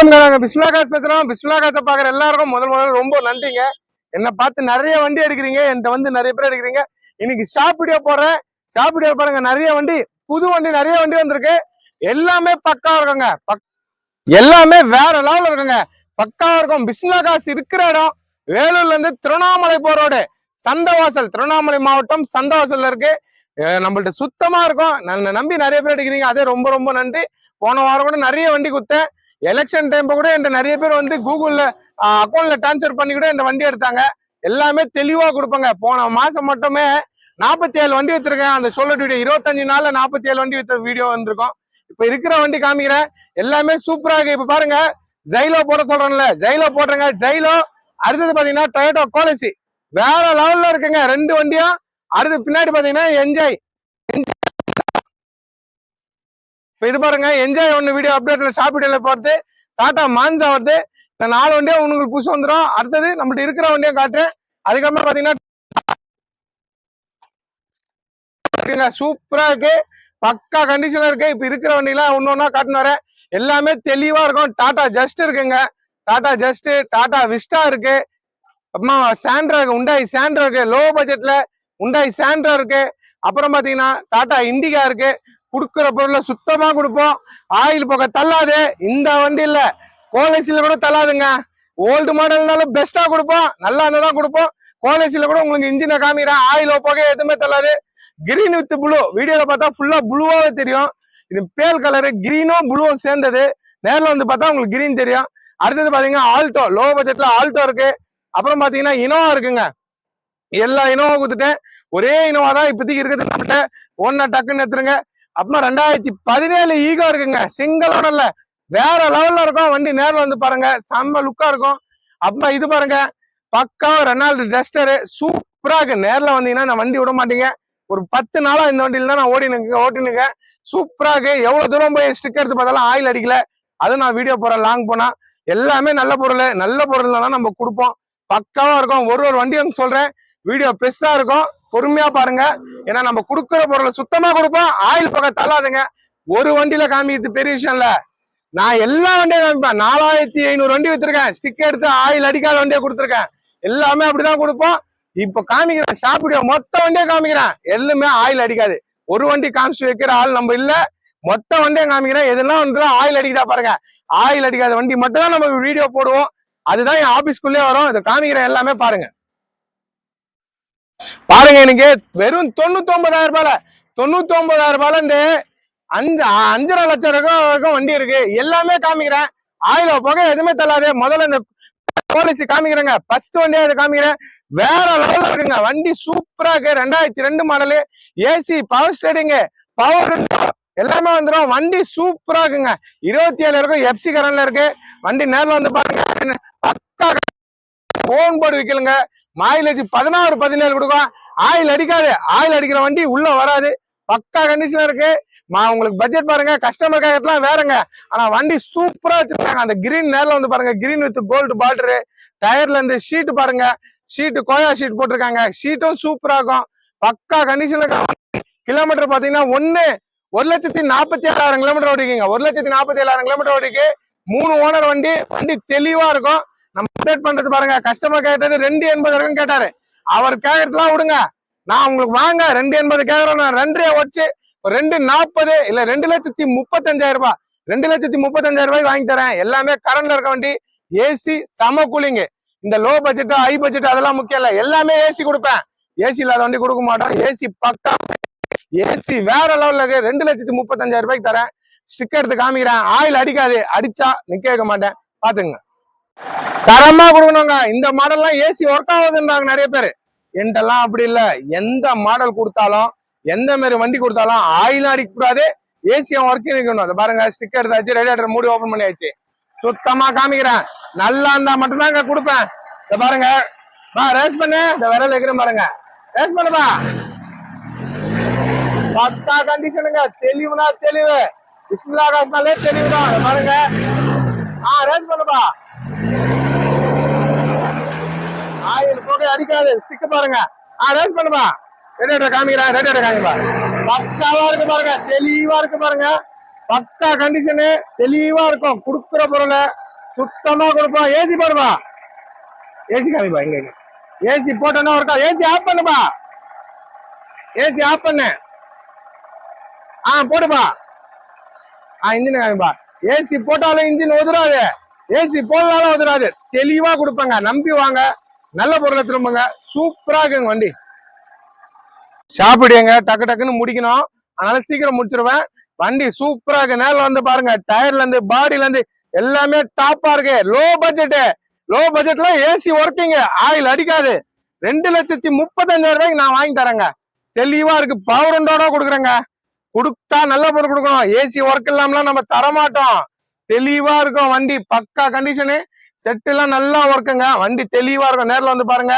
வணக்கம். பிஸ்மில்லா காசு பேசுறோம். பிஸ்மில்லா காசை பாக்குற எல்லாருக்கும் முதல்ல ரொம்ப நன்றிங்க. என்ன பார்த்து நிறைய வண்டி எடுக்கிறீங்க, என்கிட்ட வந்து நிறைய பேர் எடுக்கிறீங்க. இன்னைக்கு ஷாப் வீடியோ போடுறேன். ஷாப் வீடியோ பாருங்க, நிறைய வண்டி, புது வண்டி, நிறைய வண்டி வந்திருக்கு. எல்லாமே பக்கா இருக்குங்க, எல்லாமே வேற லெவல்ல இருக்குங்க, பக்காவா இருக்கும். பிஸ்மில்லா காசு இருக்கிற இடம் வேலூர்ல இருந்து திருவண்ணாமலை போற ரோடு, சந்தவாசல், திருவண்ணாமலை மாவட்டம் சந்தவாசல்ல இருக்கு. நம்மள்ட்ட சுத்தமா இருக்கும். நம்பி நிறைய பேர் எடுக்கிறீங்க, அதே ரொம்ப ரொம்ப நன்றி. போன வாரம் கூட நிறைய வண்டி கொடுத்தேன். எலெக்ஷன் டைம் கூட என்கிட்ட நிறைய பேர் வந்து கூகுள்ல அக்கௌண்ட்ல டிரான்ஸ்ஃபர் பண்ணி கூட இந்த வண்டி எடுத்தாங்க. எல்லாமே தெளிவா கொடுப்பாங்க. போன மாசம் மட்டுமே 47 வண்டி வித்துருக்கேன். அந்த சொல்லிட்டு வீடியோ 25 நாள்ல 47 வண்டி வித்த வீடியோ வந்திருக்கும். இப்ப இருக்கிற வண்டி காமிக்கிறேன், எல்லாமே சூப்பரா இருக்கு. இப்ப பாருங்க, ஜைலோ போட சொல்றேன்ல, ஜைலோ போடுறேங்க. ஜைலோ அடுத்தது பாத்தீங்கன்னா டொயோட்டோ கோலசி, வேற லெவல்ல இருக்குங்க ரெண்டு வண்டியும். அடுத்து பின்னாடி பாத்தீங்கன்னா என்ஜாய். இது பாருங்க, என்ஜாய் ஒன்னு வீடியோ அப்டேட்ல ஷாப் வீடியோல போறது. டாடா மான்சா வருது. இந்த 4 வண்டியா உங்களுக்கு புதுசு வந்துடும். அடுத்தது நம்மள்ட்ட இருக்கிற வண்டியும் காட்டுறேன். அதுக்கப்புறம் பாத்தீங்கன்னா சூப்பரா இருக்கு, பக்கா கண்டிஷனா இருக்கு. இப்ப இருக்கிற வண்டிலாம் ஒன்னொன்னா காட்டினாரு, எல்லாமே தெளிவா இருக்கும். டாடா ஜஸ்ட் இருக்குங்க, டாடா ஜஸ்ட், டாடா விஸ்டா இருக்கு, அப்புறமா சாண்ட்ரா இருக்கு, உண்டாய் சாண்ட்ரா இருக்கு, லோ பட்ஜெட்ல உண்டாய் சாண்ட்ரா இருக்கு. அப்புறம் பாத்தீங்கன்னா டாடா இண்டிகா இருக்கு. குடுக்கிற பொருளை சுத்தமா கொடுப்போம். ஆயில் போக தள்ளாது. இந்த வண்டி இல்ல, கோலசில கூட தள்ளாதுங்க. ஓல்டு மாடல்னாலும் பெஸ்டா கொடுப்போம், நல்லா இருந்தாதான் கொடுப்போம். கோலசில கூட உங்களுக்கு இன்ஜினை காமிக்கிறேன், ஆயில் போக எதுவுமே தள்ளாது. கிரீன் வித் ப்ளூ, வீடியோல பார்த்தா ஃபுல்லா ப்ளூவாவே தெரியும். இது பேல் கலரு, கிரீனும் ப்ளூவும் சேர்ந்தது. நேரில் வந்து பார்த்தா உங்களுக்கு கிரீன் தெரியும். அடுத்தது பாத்தீங்கன்னா ஆல்டோ, லோ பட்ஜெட்ல ஆல்டோ இருக்கு. அப்புறம் பாத்தீங்கன்னா இனோவா இருக்குங்க. எல்லா இனோவா கொடுத்துட்டேன். ஒரே இனோவா தான் இப்போதைக்கு இருக்குது நம்மகிட்ட. ஒன்னா டக்குன்னு எடுத்துருங்க. அப்புறமா 2017 ஈகோ இருக்குங்க, சிங்கிள் ஓனர்ல, வேற லெவல்ல இருக்கும் வண்டி. நேரில் வந்து பாருங்க, செம்ம லுக்கா இருக்கும். அப்புறமா இது பாருங்க, பக்கா ரெனால்டு டஸ்டரு, சூப்பரா இருக்கு. நேரில் வந்தீங்கன்னா நான் வண்டி விட மாட்டீங்க. ஒரு 10 நாளா இந்த வண்டியில தான் நான் ஓட்டினுங்க. சூப்பரா இருக்கு. எவ்வளவு தூரம் போய் ஸ்டிக் எடுத்து பார்த்தாலும் ஆயில் அடிக்கல. அதுவும் நான் வீடியோ போறேன் லாங் போனா. எல்லாமே நல்ல பொருள், நல்ல பொருள்லாம் நம்ம கொடுப்போம். பக்காவா இருக்கும். ஒரு வண்டியும் சொல்றேன், வீடியோ பெருசா இருக்கும், பொறுமையா பாருங்க. ஏன்னா நம்ம கொடுக்குற பொருளை சுத்தமா கொடுப்போம். ஆயில் பக்கம் தள்ளாதுங்க. ஒரு வண்டியில காமிக்கிறது பெரிய விஷயம் இல்ல, நான் எல்லா வண்டியும் காமிப்பேன். 4500 வண்டி வச்சிருக்கேன். ஸ்டிக் எடுத்து ஆயில் அடிக்காத வண்டியை கொடுத்துருக்கேன். எல்லாமே அப்படிதான் கொடுப்போம். இப்ப காமிக்கிறேன், ஷாப் வீடியோ மொத்த வண்டியை காமிக்கிறேன். எல்லாமே ஆயில் அடிக்காது. ஒரு வண்டி காமிச்சு வைக்கிற ஆள் நம்ம இல்ல, மொத்த வண்டியும் காமிக்கிறேன். எதெல்லாம் வந்து ஆயில் அடிக்குதா பாருங்க. ஆயில் அடிக்காத வண்டி மட்டும் தான் நம்ம வீடியோ போடுவோம். அதுதான் என் ஆபீஸ்க்குள்ளே வரும். இதை காமிக்கிறேன், எல்லாமே பாருங்க. பாருங்க, எனக்கு வெறும் 99,000 ரூபாயில, 99,000 ரூபாயில இந்த 5.5 லட்சம் வரைக்கும் வண்டி இருக்கு. எல்லாமே காமிக்கிறேன். ஆயில போக எதுவுமே தள்ளாது. முதல்ல இந்த பாலிசி காமிக்கிறேங்க, ஃபர்ஸ்ட் வண்டியா இதை காமிக்கிறேன். வேற லெவல்ல இருக்குங்க வண்டி, சூப்பரா இருக்கு. 2002 model, AC, power steering, power எல்லாமே வந்துடும். வண்டி சூப்பரா இருக்குங்க. 27 இருக்கும், எஃப்சி கரண்ட்ல இருக்கு வண்டி. நேரில் வந்து பாருங்க, பக்கா போன் போர்டு வைக்கலுங்க. மைலேஜ் 16, 17 கொடுக்கும். ஆயில் அடிக்காது. ஆயில் அடிக்கிற வண்டி உள்ள வராது. பக்கா கண்டிஷனா இருக்கு. உங்களுக்கு பட்ஜெட் பாருங்க, கஸ்டமர் கேட்கலாம் வேறங்க. ஆனா வண்டி சூப்பரா வச்சிருக்காங்க. அந்த கிரீன் நேரில் வந்து பாருங்க, கிரீன் வித் கோல்டு பார்டரு. டயர்ல இருந்து ஷீட் பாருங்க, ஷீட் கோயா ஷீட் போட்டிருக்காங்க. ஷீட்டும் சூப்பரா இருக்கும், பக்கா கண்டிஷன்ல. கிலோமீட்டர் பாத்தீங்கன்னா 1,46,000 கிலோமீட்டர் ஓடிக்கீங்க. 1,47,000 கிலோமீட்டர் ஓடிக்கு. 3 ஓனர் வண்டி. வண்டி தெளிவா இருக்கும். நம்ம அப்டேட் பண்றது பாருங்க. கஸ்டமர் கேட்டது 2.80 வரைக்கும் கேட்டாரு. அவர் கேட்கறதுலாம் விடுங்க, நான் உங்களுக்கு வாங்க 2.80 கேட்கறேன். நான் 2 வச்சு 2.40 இல்ல 2,35,000 ரூபாய், 2,35,000 ரூபாய்க்கு வாங்கி தரேன். எல்லாமே கரண்ட்ல இருக்க வண்டி. ஏசி சம கூலிங். இந்த லோ பட்ஜெட் ஹை பட்ஜெட் அதெல்லாம் முக்கியம் இல்ல, எல்லாமே ஏசி கொடுப்பேன். ஏசி இல்லாத வண்டி கொடுக்க மாட்டோம். ஏசி பக்கா, ஏசி வேற லெவல்ல இருக்கு. 2,35,000 ரூபாய்க்கு தரேன். ஸ்டிக்கர் எடுத்து காமிக்கிறேன். ஆயில் அடிக்காது, அடிச்சா நிக்க வைக்க மாட்டேன், பாத்துங்க. தரமா கொடுக்கணுங்க. இந்த மாடல்லாம் ஏசி ஒர்க் ஆகுதுன்றாங்க நிறைய பேர். என்கிட்டலாம் அப்படி இல்ல. எந்த மாடல் கொடுத்தாலும், எந்த மாதிரி வண்டி கொடுத்தாலும் ஆயிலும் அடிக்க கூடாது, ஏசியும் ஒர்க்கிங் இருக்கணும். அதை பாருங்க, ஸ்டிக்கர் எடுத்தாச்சு, ரேடியேட்டர் மூடி ஓபன் பண்ணியாச்சு. சுத்தமா காமிக்கிறேன். நல்லா இருந்தா மட்டும்தாங்க கொடுப்பேன். இத பாருங்க, ரேஸ் பண்ணு. இந்த விரல் வைக்கிறேன் பாருங்க, ரேஸ் பண்ணுப்பா. பக்கா கண்டிஷனுங்க, தெளிவுனா தெளிவு. பிஸ்மில்லா காசுனாலே தெளிவுதான். பாருங்க, ரேஸ் பண்ணுப்பா. ஆயில் போக அடிக்காது. ஸ்டிக் பாருங்க, ரேஸ் பண்ணுப்பா. ரேடியேட்டர் காமிக்கிறேன், ரேடியேட்டர் காமிப்பா. பக்காவா இருக்கு பாருங்க, தெளிவா இருக்கு பாருங்க. பக்கா கண்டிஷனு, தெளிவா இருக்கும். குடுக்குற பொருளை சுத்தமா கொடுப்போம். ஏசி போடுப்பா, ஏசி காமிப்பா. இங்க ஏசி போட்டோன்னா ஒருக்கா ஏசி ஆஃப் பண்ணுப்பா, ஏசி ஆஃப் பண்ணு. போடுப்பா. இன்ஜின் காமிப்பா. ஏசி போட்டாலும் இன்ஜின் உதிராது, ஏசி போடலாலும் உதிராது. தெளிவா கொடுப்பாங்க, நம்பி வாங்க. நல்ல பொருளை திரும்புங்க. சூப்பரா இருக்குங்க வண்டி. சாப்பிடுங்க, டக்கு டக்குன்னு முடிக்கணும், அதனால சீக்கிரம் முடிச்சிருவேன். வண்டி சூப்பரா இருக்கு. நேரில் வந்து பாருங்க. டயர்ல இருந்து பாடியில இருந்து எல்லாமே டாப்பா இருக்கு. லோ பட்ஜெட்ல ஏசி ஒர்க்கிங், ஆயில் அடிக்காது. 2,35,000 நான் வாங்கி தரேங்க. தெளிவா இருக்கு. பவர் விண்டோட கொடுக்குறேங்க. கொடுத்தா நல்ல பொருள் கொடுக்கணும். ஏசி ஒர்க் இல்லாமலாம் நம்ம தரமாட்டோம். தெளிவா இருக்கும் வண்டி. பக்கா கண்டிஷனு. செட் எல்லாம் நல்லா ஒர்க்குங்க. வண்டி தெளிவா இருக்கும். நேரில் வந்து பாருங்க.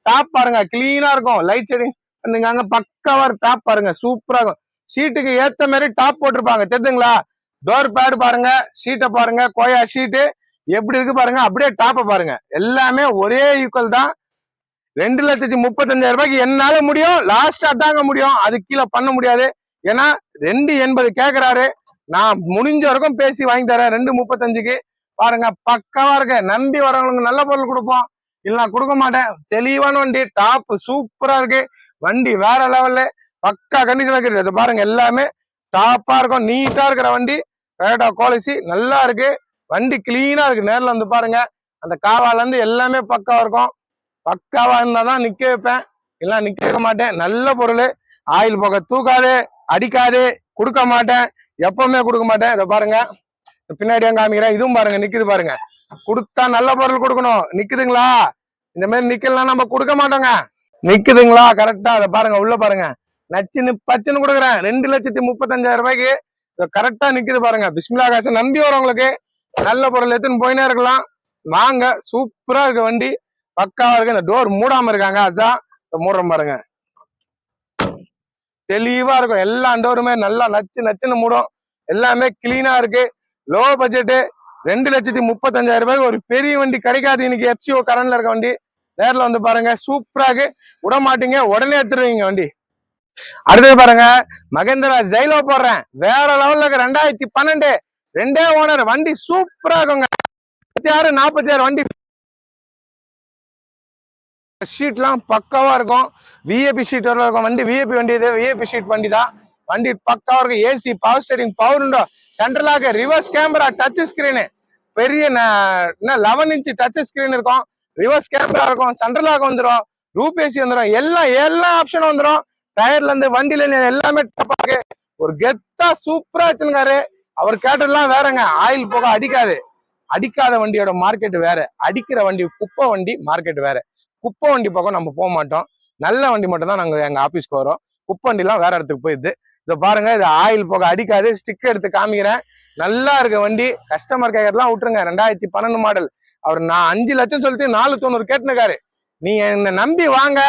டாப் பாருங்க, கிளீனா இருக்கும். லைட் செட்டிங் பண்ணுங்க. பக்காவா டாப் பாருங்க, சூப்பரா இருக்கும். சீட்டுக்கு ஏத்த மாதிரி டாப் போட்டிருப்பாங்க, தெரியுதுங்களா? டோர் பேடு பாருங்க, சீட்டை பாருங்க, கோயா ஷீட்டு எப்படி இருக்கு பாருங்க. அப்படியே டாப்பை பாருங்க. எல்லாமே ஒரே ஈக்குவல் தான். 2,35,000 என்னால முடியும். லாஸ்டா தாங்க முடியும், அது கீழே பண்ண முடியாது. ஏன்னா 2,80 கேக்குறாரு. நான் முடிஞ்ச வரைக்கும் பேசி வாங்கி தரேன். 2,35 பாருங்க. பக்காவா இருக்கு. நம்பி வரவங்களுக்கு நல்ல பொருள் கொடுப்போம், இல்ல கொடுக்க மாட்டேன். தெளிவான வண்டி, டாப் சூப்பரா இருக்கு. வண்டி வேற லெவல்ல பக்கா கண்டிஷன் இருக்கு. பாருங்க, எல்லாமே டாப்பா இருக்கும். நீட்டா இருக்கிற வண்டி. டொயோட்டா குவாலிட்டி நல்லா இருக்கு. வண்டி கிளீனா இருக்கு. நேரில் வந்து பாருங்க. அந்த காவால இருந்து எல்லாமே பக்காவா இருக்கும். பக்காவா இருந்தாதான் நிக்க வைப்பேன், இல்ல நிக்க வைக்க மாட்டேன். நல்ல பொருள். ஆயில் போக தூக்காது, அடிக்காது, கொடுக்க மாட்டேன். எப்பவுமே கொடுக்க மாட்டேன். இதை பாருங்க, பின்னாடியே காமிக்கிறேன். இதுவும் பாருங்க, நிக்குது பாருங்க. கொடுத்தா நல்ல பொருள் கொடுக்கணும். நிக்குதுங்களா? இந்த மாதிரி நிக்கலாம் நம்ம கொடுக்க மாட்டோங்க. நிக்குதுங்களா கரெக்டா? அதை பாருங்க, உள்ள பாருங்க. நச்சுன்னு பச்சுன்னு கொடுக்குறேன். 2,35,000 கரெக்டா நிக்குது பாருங்க. பிஸ்மில்லா காசை நம்பி வரவங்களுக்கு நல்ல பொருள் எடுத்துன்னு போயினே இருக்கலாம். வாங்க, சூப்பரா இருக்கு வண்டி. பக்காவா இருக்கு. இந்த டோர் மூடாம இருக்காங்க, அதுதான் மூடுறோம் பாருங்க. தெளிவா இருக்கும். எல்லா டோருமே நல்லா நச்சுன்னு மூடும். எல்லாமே கிளீனா இருக்கு. Low budget. 2,35,000 ஒரு பெரிய வண்டி கிடைக்காது இன்னைக்கு. எஃப்சிஓ கரண்ட்ல இருக்க வண்டி. நேரில் வந்து பாருங்க. சூப்பரா இருக்கு. விட மாட்டீங்க, உடனே எடுத்துருவீங்க வண்டி. அடுத்தது பாருங்க, மகேந்திரா ஜைலோ போடுறேன். வேற லெவல்ல இருக்கு. 2012 2 ஓனர் வண்டி. சூப்பரா இருக்குங்க. 46 வண்டி. ஷீட்லாம் பக்காவா இருக்கும். விஏபி ஷீட் வர இருக்கும் வண்டி. விஏபி வண்டி இது, விஏபி ஷீட் வண்டி தான். வண்டி பக்காவா இருக்கும். AC, power steering, power window, சென்ட்ரலாக, ரிவர்ஸ் கேமரா, டச் ஸ்கிரீனு, பெரிய 11 இன்ச் டச் ஸ்கிரீன் இருக்கும். ரிவர்ஸ் கேமரா இருக்கும். சென்ட்ரலாக வந்துடும். ரூப் ஏசி வந்துடும். எல்லா ஆப்ஷனும் வந்துடும். டயர்ல இருந்து வண்டியில எல்லாமே டப்பா இருக்கு. ஒரு கெத்தா சூப்பரா வச்சிருக்காரு. அவர் கேட்டதெல்லாம் வேறங்க. ஆயில் போக அடிக்காது. அடிக்காத வண்டியோட மார்க்கெட் வேற, அடிக்கிற வண்டி குப்பை வண்டி மார்க்கெட் வேற. குப்பை வண்டி பக்கம் நம்ம போக மாட்டோம். நல்ல வண்டி மட்டும் தான் நாங்க எங்க ஆபீஸ்க்கு வரோம். குப்பை வண்டி எல்லாம் வேற இடத்துக்கு போயிடுது. இதை பாருங்க, இது ஆயில் போக அடிக்காது. ஸ்டிக் எடுத்து காமிக்கிறேன். நல்லா இருக்க வண்டி. கஸ்டமர் கேட்கறதுலாம் விட்டுருங்க. 2012 மாடல். அவர் நான் 5 லட்சம் சொல்லிட்டு 4,90 கேட்டுனுக்காரு. நீங்க என்ன நம்பி வாங்க.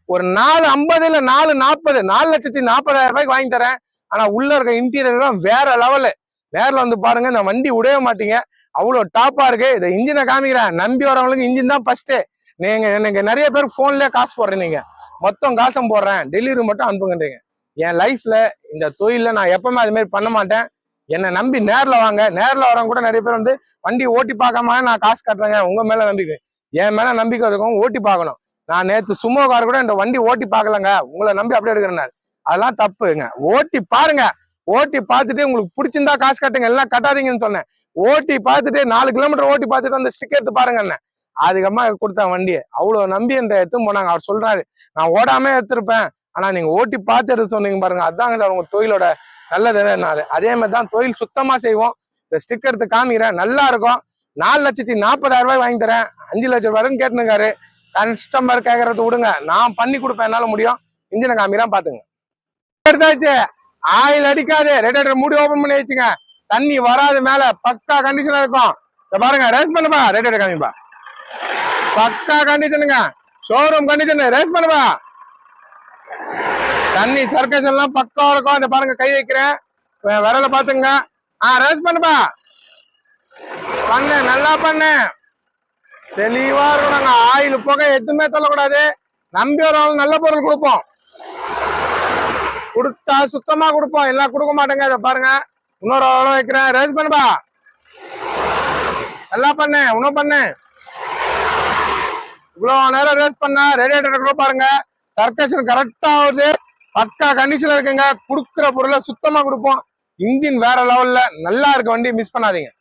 ஒரு 4,50 இல்ல 4,40, 4,40,000 வாங்கி தரேன். ஆனா உள்ள இருக்க இன்டீரியர் வேற லெவலு. நேரில் வந்து பாருங்க. இந்த வண்டி உடையவே மாட்டீங்க, அவ்வளவு டாப்பா இருக்கு. இதை இன்ஜினை காமிக்கிறேன். நம்பி வரவங்களுக்கு இன்ஜின் தான் ஃபர்ஸ்ட். நீங்க எனக்கு நிறைய பேர் போன்லயே காசு போடுறேன். நீங்க மொத்தம் காசும் போடுறேன், டெலிவரி மட்டும் அனுப்புங்கன்றீங்க. என் லைஃப்ல இந்த தொழில நான் எப்பவுமே அது மாதிரி பண்ண மாட்டேன். என்னை நம்பி நேரில் வாங்க. நேரில் வரவங்க கூட நிறைய பேர் வந்து வண்டி ஓட்டி பார்க்காம நான் காசு கட்டுறேங்க. உங்க மேல நம்பிக்கை, என் மேல நம்பிக்கை இருக்கும். ஓட்டி பார்க்கணும். நான் நேற்று சுமோ கார் கூட இந்த வண்டி ஓட்டி பார்க்கலங்க, உங்களை நம்பி அப்படியே எடுக்கிறேன். அதெல்லாம் தப்புங்க. ஓட்டி பாருங்க. ஓட்டி பார்த்துட்டு உங்களுக்கு பிடிச்சிருந்தா காசு கட்டுங்க, எல்லாம் கட்டாதீங்கன்னு சொன்னேன். ஓட்டி பார்த்துட்டு 4 கிலோமீட்டர் ஓட்டி பார்த்துட்டு அந்த ஸ்டிக் எடுத்து பாருங்க. என்ன அதுக்கம்மா கொடுத்தேன் வண்டியை. அவ்வளவு நம்பி என்ற எடுத்து போனாங்க. அவர் சொல்றாரு, நான் ஓடாம எடுத்திருப்பேன், ஆனா நீங்க ஓட்டி பார்த்து எடுத்து சொன்னீங்க பாருங்க. அதாங்க உங்க தொழிலோட நல்லது. அதே மாதிரி தான் தொழில் சுத்தமா செய்வோம். இந்த ஸ்டிக் எடுத்து காமிக்கிறேன், நல்லா இருக்கும். 4,40,000 வாங்கி தரேன். 5 லட்சம் ரூபாய்க்கும் கேட்டுனுக்காரு. கஸ்டமர் கேட்கறது விடுங்க, நான் பண்ணி கொடுப்பேன், என்னால முடியும். இன்ஜினை காமிக்கிறேன், பாத்துங்க. எடுத்தாச்சு. ஆயில் அடிக்காது. ரேடியேட்டர் மூடி ஓபன் பண்ணி வச்சுங்க. தண்ணி வராது மேல. பக்கா கண்டிஷனா இருக்கும். பாருங்க, ரேஸ் பண்ணுப்பா. ரேடியேட்டர் காமிப்பா. பக்கா கண்டிஷனுங்க. Showroom condition. ரேஸ் பண்ணுப்பா. தண்ணி சர்க்கஸ் எல்லாம் பக்கா இருக்கும். இதை பாருங்க, கை வைக்கிறேன், விரல பாத்துங்க. ரேஸ் பண்ணுப்பா. பண்ணு, நல்லா பண்ணு. தெளிவா இருக்கும். நாங்க ஆயில் போக எதுவுமே சொல்லக்கூடாது. நம்பி வரவங்க நல்ல பொருள் கொடுப்போம். கொடுத்தா சுத்தமா கொடுப்போம், எல்லாம் கொடுக்க மாட்டேங்க. இதை பாருங்க, இன்னொரு வைக்கிறேன். ரேஸ் பண்ணுப்பா. நல்லா பண்ணு, இன்னும் பண்ணு. இவ்வளவு நேரம் ரேஸ் பண்ண ரேடியேட்டர் கூட பாருங்க, சர்க்கேஷன் கரெக்டா ஆகுது, பக்கா கண்டிஷன்ல இருக்குங்க. குடுக்குற பொருளை சுத்தமா கொடுப்போம். இன்ஜின் வேற லெவல்ல நல்லா இருக்கு வண்டி, மிஸ் பண்ணாதீங்க.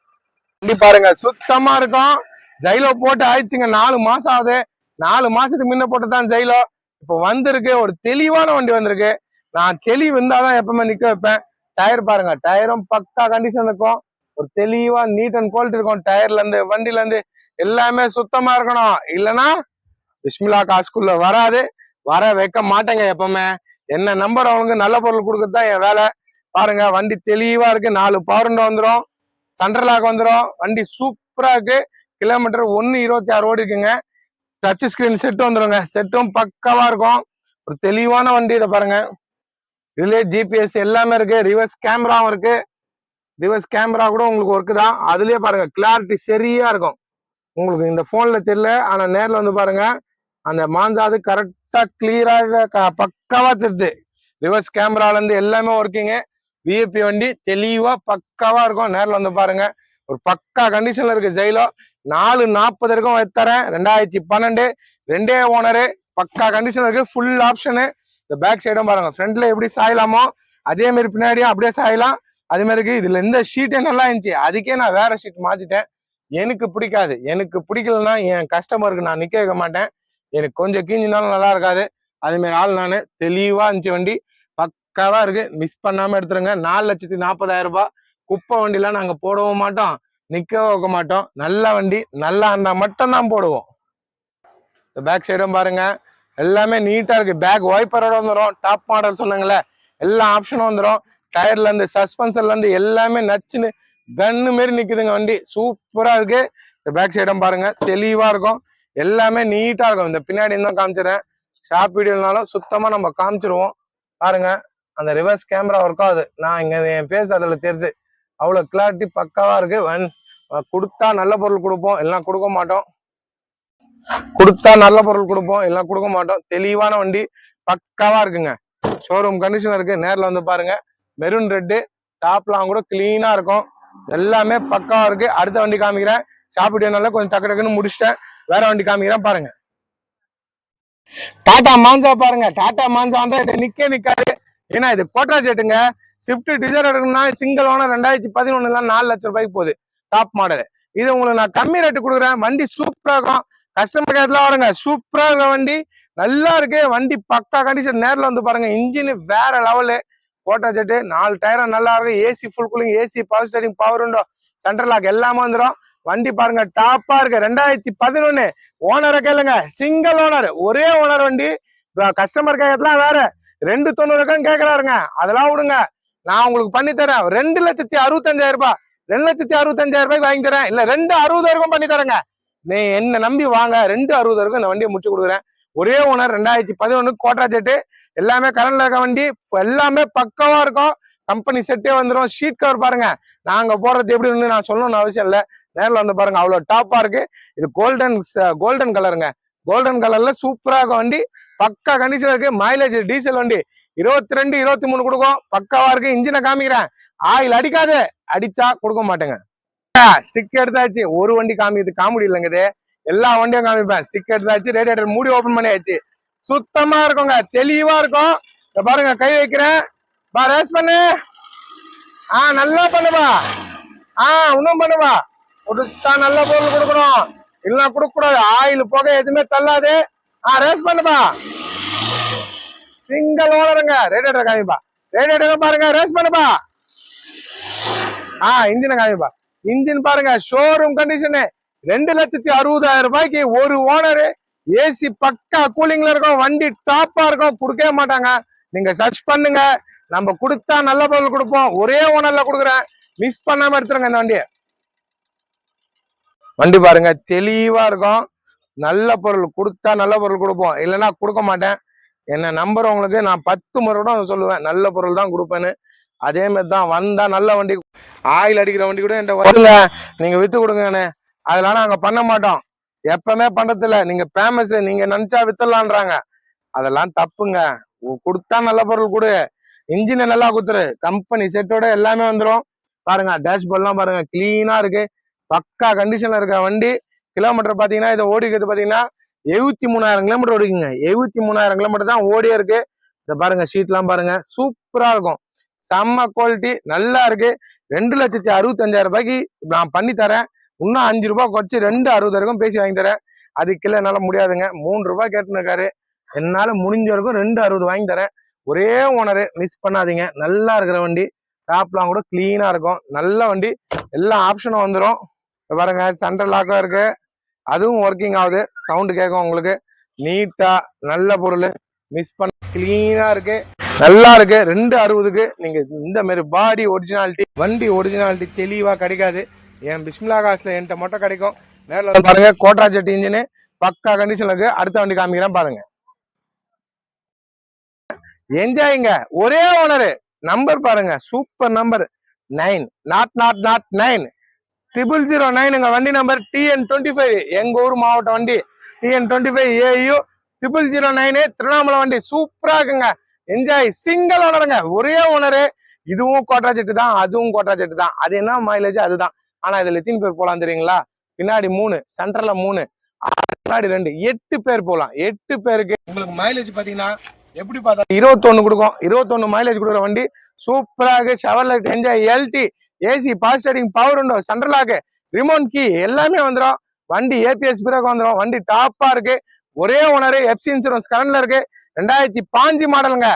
வண்டி பாருங்க சுத்தமா இருக்கும். ஜைலோ போட்டு ஆயிடுச்சுங்க, 4 மாசம் ஆகுது. 4 மாசத்துக்கு முன்ன போட்டுதான் ஜைலோ. இப்போ வந்திருக்கு, ஒரு தெளிவான வண்டி வந்திருக்கு. நான் தெளிவு இருந்தாதான் எப்பவுமே நிக்க வைப்பேன். டயர் பாருங்க, டயரும் பக்கா கண்டிஷன் இருக்கும். ஒரு தெளிவா நீட் அண்ட் குவாலிட்டி இருக்கும். டயர்ல இருந்து வண்டில இருந்து எல்லாமே சுத்தமா இருக்கணும். இல்லைன்னா பிஸ்மிலா காசுக்குள்ள வராது, வர வைக்க மாட்டேங்க எப்பவுமே. என்ன நம்பர் அவங்களுக்கு நல்ல பொருள் கொடுக்கறதுதான் என் வேலை. பாருங்க வண்டி தெளிவா இருக்கு. 4 பவர் வந்துடும், சென்ட்ரலாக் வந்துடும். வண்டி சூப்பரா இருக்கு. கிலோமீட்டர் 1.26 ஓடி இருக்குங்க. டச் ஸ்கிரீன் செட் வந்துருங்க, செட்டும் பக்காவா இருக்கும். ஒரு தெளிவான வண்டி. இதை பாருங்க, இதுலயே ஜிபிஎஸ் எல்லாமே இருக்கு. ரிவர்ஸ் கேமராவும் இருக்கு. ரிவர்ஸ் கேமரா கூட உங்களுக்கு ஒர்க்கு தான். அதுலயே பாருங்க கிளாரிட்டி சரியா இருக்கும். உங்களுக்கு இந்த போன்ல தெரியல, ஆனா நேர்ல வந்து பாருங்க, அந்த மாஞ்சாது கரெக்டா கிளியரா பக்காவா தெரியுது. ரிவர்ஸ் கேமரால இருந்து எல்லாமே ஒர்க்கிங்கு. விஐபி வண்டி தெளிவா பக்காவா இருக்கும். நேர்ல வந்து பாருங்க, ஒரு பக்கா கண்டிஷன்ல இருக்கு. ஜெயிலோ 440 இருக்கும் தரேன். 2012 2 ஓனரு, பக்கா கண்டிஷன் இருக்கு. Full option. இந்த பேக் சைடும் பாருங்க, ஃப்ரண்ட்ல எப்படி சாயலாமோ அதே மாதிரி பின்னாடியும் அப்படியே சாயலாம். அது மாதிரி இருக்கு. இதுல இந்த ஷீட்டே நல்லா இருந்துச்சு, அதுக்கே நான் வேற ஷீட் மாத்திட்டேன். எனக்கு பிடிக்காது, எனக்கு பிடிக்கலன்னா என் கஸ்டமருக்கு நான் நிக்க வைக்க மாட்டேன். எனக்கு கொஞ்சம் கீஞ்சினாலும் நல்லா இருக்காது. அதே மாதிரி ஆள் நான். தெளிவா இருந்துச்சு வண்டி, பக்காவா இருக்கு. மிஸ் பண்ணாம எடுத்துருங்க. 4,40,000 ரூபாய். குப்பை வண்டிலாம் நாங்க போடவும் மாட்டோம், நிக்க வைக்க மாட்டோம். நல்ல வண்டி நல்லா இருந்தா மட்டும் தான் போடுவோம். பேக் சைடும் பாருங்க, எல்லாமே நீட்டா இருக்கு. பேக் வைப்பரோட வந்துடும். டாப் மாடல் சொன்னாங்களே, எல்லா ஆப்ஷனும் வந்துடும். டயர்ல இருந்து சஸ்பென்சர்ல இருந்து எல்லாமே நச்சுன்னு கன்னு மாரி நிக்குதுங்க. வண்டி சூப்பரா இருக்கு. இந்த பேக் சைடும் பாருங்க, தெளிவா இருக்கும். எல்லாமே நீட்டா இருக்கும். இந்த பின்னாடி தான் காமிச்சிடறேன். ஷார்ப் வீடியோனாலும் சுத்தமா நம்ம காமிச்சிருவோம். பாருங்க, அந்த ரிவர்ஸ் கேமரா ஒர்க் ஆகுது. நான் இங்க என் பேச அதுல தெரியுது. அவ்வளவு கிளாரிட்டி பக்காவா இருக்கு. கொடுத்தா நல்ல பொருள் கொடுப்போம், எல்லாம் கொடுக்க மாட்டோம். கொடுத்தா நல்ல பொருள் கொடுப்போம், எல்லாம் கொடுக்க மாட்டோம். தெளிவான வண்டி பக்காவா இருக்குங்க. ஷோரூம் கண்டிஷன் இருக்கு. நேர்ல வந்து பாருங்க, மெரூன் ரெட்டு, டாப்லாம் கூட கிளீனா இருக்கும். எல்லாமே பக்காவா இருக்கு. அடுத்த வண்டி காமிக்கிறேன். சாப்பிட்டேனால கொஞ்சம் டக்கு டக்குன்னு முடிச்சிட்டேன். வேற வண்டி காமிக்கிறேன் பாருங்க. டாடா மான்சா பாருங்க. டாடா மான்சா வந்து நிக்காது. ஏன்னா இது கோட்ரா ஜெட்டுங்க. ஸ்விஃப்ட் டிசைர் எடுக்கணும்னா சிங்கிள் ஓனர் 2011 4 லட்சம் ரூபாய்க்கு போகுது. Top model. இது உங்களுக்கு நான் கம்மி ரேட்டு கொடுக்குறேன். வண்டி சூப்பரா இருக்கும். கஸ்டமர் கேர்ல வருங்க, சூப்பரா இருக்க வண்டி, நல்லா இருக்கு வண்டி, பக்கா கண்டிஷன். நேர்ல வந்து பாருங்க, இன்ஜின் வேற லெவலு. கோட்டா ஜெட்டு 4 டயரும் நல்லா இருக்கு. AC full cooling, AC power steering, power window, central lock எல்லாமே வந்துடும். வண்டி பாருங்க டாப்பா இருக்கு. 2011 ஓனரை கேளுங்க, சிங்கிள் ஓனர், ஒரே ஓனர் வண்டி. கஸ்டமர் கேட்கறதுலாம் வேற 290 கேட்கறாருங்க. அதெல்லாம் விடுங்க, நான் உங்களுக்கு பண்ணி தரேன். 2,65,000 ரூபாய், 2,65,000 ரூபாய்க்கு வாங்கி தரேன். இல்ல 2,60,000 பண்ணி தரேங்க. நீ என்ன நம்பி வாங்க, 2,60,000 இந்த வண்டியை முடிச்சு கொடுக்குறேன். ஒரே ஓனர், 2011 கோட்ரா ஜெட்டு, எல்லாமே கரண்ட்ல இருக்க வண்டி, எல்லாமே பக்கவா இருக்கும். கம்பெனி செட்டே வந்துடும். ஷீட் கவர் பாருங்க, நாங்க போடுறது எப்படி நான் சொல்லணும்னு அவசியம் இல்லை. நேரில் வந்து பாருங்க, அவ்வளவு டாப்பா இருக்கு. இது கோல்டன் கலருங்க. கோல்டன் கலர்ல சூப்பரா இருக்கும் வண்டி, பக்கா கண்டிஷன் இருக்கு. மைலேஜ் டீசல் வண்டி 22, 23 கொடுக்கும். பக்காவா இருக்கு. இன்ஜினை காமிக்கிறேன். ஆயில் அடிக்காது, அடிச்சா கொடுக்க மாட்டேங்க. ஸ்டிக் எடுத்தாச்சு. ஒரு வண்டி காமிக்கிறது காமெடி இல்லைங்க, இது எல்லா வண்டியும் காமிப்பேன். ஸ்டிக் எடுத்தாச்சு, ரேடியேட்டர் மூடி ஓபன் பண்ணியாச்சு. சுத்தமா இருக்குங்க, தெளிவா இருக்கும். பாருங்க, கை வைக்கிறேன், ரேஸ் பண்ணு. நல்லா பண்ணுவா. இன்னும் பண்ணுவா. கொடுத்தா நல்ல பொருள் கொடுக்கணும், இல்லைன்னா கொடுக்க கூடாது. ஆயில் புகை எதுவுமே தள்ளாது. ரேஸ் பண்ணுப்பா. சிங்கிள் ஓனருங்க. ரேடியேட்டர் காமிப்பா. ரேடியேட்டர் பாருங்க, ரேஸ் பண்ணுப்பா. இன்ஜினை காமிப்பா. இன்ஜின் பாருங்க, ஷோரூம் கண்டிஷனு. 2,60,000 ரூபாய்க்கு ஒரு ஓனரு. ஏசி பக்கா கூலிங்ல இருக்கும். வண்டி டாப்பா இருக்கும். கொடுக்கவே மாட்டாங்க. நீங்க சர்ச் பண்ணுங்க, நம்ம கொடுத்தா நல்ல பொருள் கொடுப்போம். ஒரே ஓனர்ல கொடுக்குறேன், மிஸ் பண்ணாம எடுத்துருங்க இந்த வண்டியை. வண்டி பாருங்க, தெளிவா இருக்கும். நல்ல பொருள் கொடுத்தா நல்ல பொருள் கொடுப்போம், இல்லைன்னா கொடுக்க மாட்டேன். என்ன நம்பர் உங்களுக்கு நான் 10 முறை கூட சொல்லுவேன், நல்ல பொருள் தான் கொடுப்பேன்னு. அதே மாதிரி தான். வந்தா நல்ல வண்டி, ஆயில் அடிக்கிற வண்டி கூட என்கிட்ட வருங்க, நீங்க வித்து கொடுங்கன்னு. அதெல்லாம் நாங்க பண்ண மாட்டோம், எப்பவுமே பண்றதில்ல. நீங்க ஃபேமஸ், நீங்க நினைச்சா வித்துடலான்றாங்க, அதெல்லாம் தப்புங்க. கொடுத்தா நல்ல பொருள் கொடு, இன்ஜினை நல்லா குத்துரு, கம்பெனி செட்டோட எல்லாமே வந்துடும். பாருங்க, டேஷ்போர்ட்லாம் பாருங்க கிளீனா இருக்கு. பக்கா கண்டிஷன்ல இருக்க வண்டி. கிலோமீட்டர் பாத்தீங்கன்னா இதை ஓடிக்கிறது பாத்தீங்கன்னா 73,000 கிலோமீட்டர் ஓடிக்குங்க. 73,000 கிலோமீட்டர் தான் ஓடியே இருக்கு. இதை பாருங்க, ஷீட் எல்லாம் பாருங்க, சூப்பரா இருக்கும், செம்ம குவாலிட்டி, நல்லா இருக்கு. 2,65,000 ரூபாய்க்கு நான் பண்ணி தரேன். இன்னும் 5 ரூபாய் குறைச்சு 2,60 வரைக்கும் பேசி வாங்கி தரேன். அதுக்குள்ள என்னால முடியாதுங்க. 3 ரூபாய் கேட்டுன்னு இருக்காரு, என்னால முடிஞ்ச வரைக்கும் 2,60 வாங்கி தரேன். ஒரே ஓனரு, மிஸ் பண்ணாதீங்க. நல்லா இருக்கிற வண்டி, டாப்லாம் கூட கிளீனா இருக்கும், நல்ல வண்டி. எல்லா ஆப்ஷனும் வந்துடும். பாருங்க, சென்ட்ரல் லாக்கும் இருக்கு, அதுவும் ஒர்க்கிங் ஆகுது, சவுண்டு கேட்கும் உங்களுக்கு. நீட்டா நல்ல பொருள், மிஸ் பண்ண கிளீனா இருக்கு, நல்லா இருக்கு. 2,60க்கு நீங்க இந்த மாதிரி பாடி ஒரிஜினாலிட்டி, வண்டி ஒரிஜினாலிட்டி தெளிவா கிடைக்காது. என் பிஸ்மிலா காசுல என்கிட்ட மட்டும் கிடைக்கும். நேரில் பாருங்க, கோட்ரா ஜெட் இன்ஜின் பக்கா கண்டிஷன்ல இருக்கு. அடுத்த வண்டி காமிக்கிறேன் பாருங்க. என்ஜாய்ங்க, ஒரே ஓனரு, நம்பர் பாருங்க, சூப்பர் நம்பர் 9 நாட் 9 009 வண்டி நம்பர் TN25, எங்க ஊர் மாவட்ட வண்டி. TN25AU 009 திருவண்ணாமலை வண்டி, சூப்பரா இருக்குங்க. என்ஜாய், சிங்கிள் ஓனருங்க, ஒரே ஓனரு. இதுவும் கோட்ரா ஜெட்டு தான், அதுவும் கோட்ரா ஜெட்டு தான். அது என்ன மைலேஜ் அதுதான். ஆனா இதுல எத்தனை பேர் போலாம் தெரியுங்களா? பின்னாடி 3, சென்டர்ல 3, பின்னாடி 2, 8 பேர் போலாம். 8 பேருக்கு உங்களுக்கு மைலேஜ் பாத்தீங்கன்னா எப்படி பார்த்தா 21 கொடுக்கும். 21 மைலேஜ் கொடுக்குற வண்டி, சூப்பரா இருக்கு. Chevrolet Enjoy LT, AC, fast starting, power window, central lock, remote key எல்லாமே வந்துடும். வண்டி APS பிரேக் வந்துடும். வண்டி டாப்பா இருக்கு, ஒரே ஓனரு, எஃப்சி இன்சூரன்ஸ் கரண்ட்ல இருக்கு. 2005 மாடலுங்க,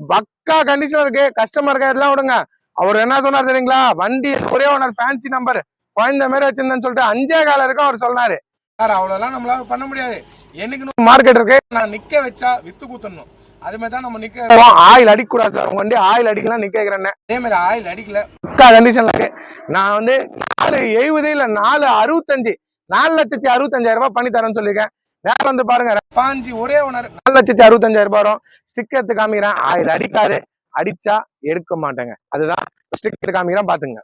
பக்கா கண்டிஷன் இருக்கு. கஸ்டமர் கேர் எல்லாம் விடுங்க. அவர் என்ன சொன்னார் தெரியுங்களா? வண்டி ஒரே ஓனர், ஃபேன்சி நம்பர், குழந்த மாதிரி வச்சிருந்தேன்னு சொல்லிட்டு 5 இருக்கும் அவர் சொன்னாரு. சார் அவ்வளவுலாம் நம்மளால பண்ண முடியாது, என்னைக்கு மார்க்கெட் இருக்கு, நான் நிக்க வச்சா வித்து கூத்தணும். அது மாதிரி தான் நம்ம நிக்க. ஆயில் அடிக்க கூடாது சார், உங்க வண்டி ஆயில் அடிக்கலாம் நிக்க வைக்கிறேன். அதே மாதிரி ஆயில் அடிக்கல, பக்கா கண்டிஷன்ல இருக்கு. நான் வந்து 470 இல்ல 465, 4,65,000 ரூபாய் பண்ணி தரேன்னு சொல்லியிருக்கேன். நேரம் வந்து பாருங்க, பாஞ்சி ஒரே ஓனர், 4,65,000 ரூபாய் வரும். ஸ்டிக் எடுத்து காமிக்கிறேன், ஆயில் அடிக்காது, அடிச்சா எடுக்க மாட்டேங்க. அதுதான் ஸ்டிக் எடுத்து காமிக்கிறேன், பாத்துங்க.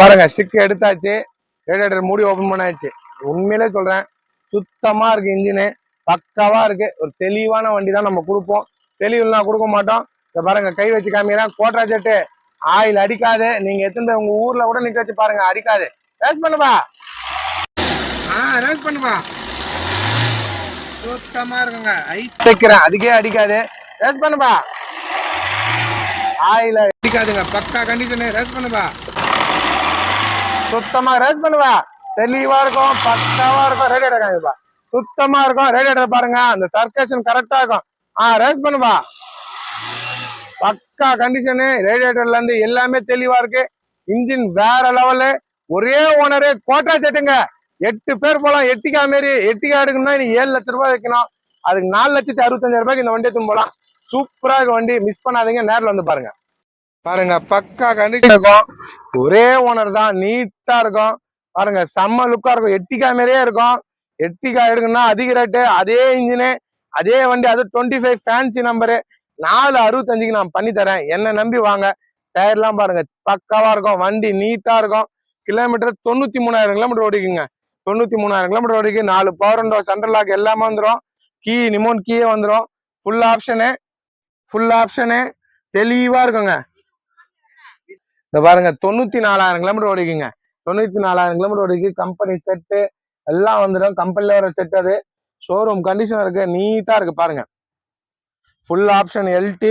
பாருங்க, ஸ்டிக் எடுத்தாச்சு, ரேடியேட்டர் மூடி ஓபன் பண்ணாச்சு. உண்மையிலே சொல்றேன், சுத்தமா இருக்கு, இன்ஜினு பக்காவா இருக்கு. ஒரு தெளிவான வண்டி தான் நம்ம கொடுப்போம், தெளிவுலாம் கொடுக்க மாட்டோம். இத பாருங்க, கை வச்சு காமிக்கிறேன், கோட்ரா ஜெட்டு, ஆயில் அடிக்காது. நீங்க எத்தனை உங்க ஊர்ல கூட நிக்க வச்சு பாருங்க, அடிக்காது. ரேஸ் பண்ணுவா, ரேஸ் பண்ணுவா, சுத்தமா இருக்குங்க. வைக்கிறேன், அதுக்கே அடிக்காது. ரேஸ் பண்ணுவா, ஆயில் அடிக்காதுங்க, பக்கா கண்டிஷனு. ரேஸ் பண்ணுவா, சுத்தமா ரேஸ் பண்ணுவா, தெளிவா இருக்கும், பக்காவா இருக்கும். ரேடியேட்டர் காமிப்பா, சுத்தமா இருக்கும். ரேடியேட்டர் பாருங்க, அந்த சர்க்குலேஷன் கரெக்டா இருக்கும். ரேஸ் பண்ணுவா, பக்கா கண்டிஷனு. ரேடியேட்டர்ல இருந்து எல்லாமே தெளிவா இருக்கு. இன்ஜின் வேற லெவலு, ஒரே ஓனரு, கோட்ரா ஜெட்டுங்க. 8 பேர் போலாம். எட்டிகா மாரி, எட்டிகா எடுக்கணும்னா நீ 7 லட்சம் ரூபாய் வைக்கணும். அதுக்கு 4,65,000 ரூபாய்க்கு இந்த வண்டி எடுத்து போலாம். சூப்பரா இருக்கு வண்டி, மிஸ் பண்ணாதீங்க, நேரில் வந்து பாருங்க. பாருங்க, பக்கா கண்டிஷன் இருக்கும், ஒரே ஓனர் தான், நீட்டா இருக்கும். பாருங்க, செம்ம லுக்கா இருக்கும், எட்டிகா மாரியே இருக்கும். எட்டிகா எடுக்கணும்னா அதிக ரேட்டு, அதே இன்ஜினு, அதே வண்டி, அது 25 ஃபேன்சி நம்பரு, 4,65க்கு நான் பண்ணி தரேன். என்ன நம்பி வாங்க. டயர்லாம் பாருங்க, பக்காவா இருக்கும், வண்டி நீட்டா இருக்கும். கிலோமீட்டர் 93,000 கிலோமீட்டர் ஓடிக்குங்க. 93,000 கிலோமீட்டர் ஓடிக்கு. 4 பவர் விண்டோ, சென்ட்ரல் லாக் எல்லாமே வந்துடும். கீ, ரிமோட் கீயே வந்துடும். ஃபுல் ஆப்ஷனு தெளிவா இருக்குங்க. இந்த பாருங்க, 94,000 கிலோமீட்டர் ஓடிக்குங்க. 94,000 கிலோமீட்டர் ஓடிக்கு. கம்பெனி செட்டு எல்லாம் வந்துடும், கம்பெனில வர செட். அது ஷோரூம் கண்டிஷன் இருக்கு, நீட்டா இருக்கு. பாருங்க, ஃபுல் ஆப்ஷன் LT,